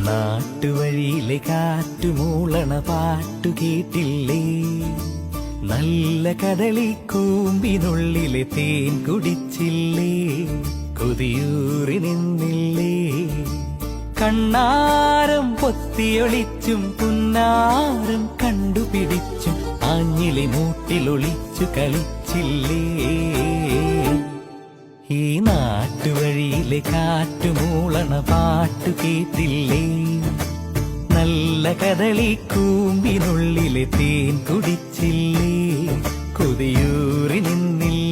നാട്ടുവഴിയിലെ കാറ്റുമൂളണ പാട്ടു കേട്ടില്ലേ? നല്ല കദളിക്കൂമ്പിനുള്ളിലെ തേൻ കുടിച്ചില്ലേ? കൊതിയൂറി നിന്നില്ലേ? കണ്ണാരം പൊത്തിയൊളിച്ചും പുന്നാരം കണ്ടുപിടിച്ചും ആഞ്ഞിലെ മൂട്ടിലൊളിച്ചു കളിച്ചില്ലേ? ഈ നാട്ടുവഴിയിലെ കാറ്റുമൂളണ പാട്ടു കേട്ടില്ലേ? നല്ല കദളിക്കൂമ്പിനുള്ളിലെ തേൻ കുടിച്ചില്ലേ? കൊതിയൂറി നിന്നില്ലേ?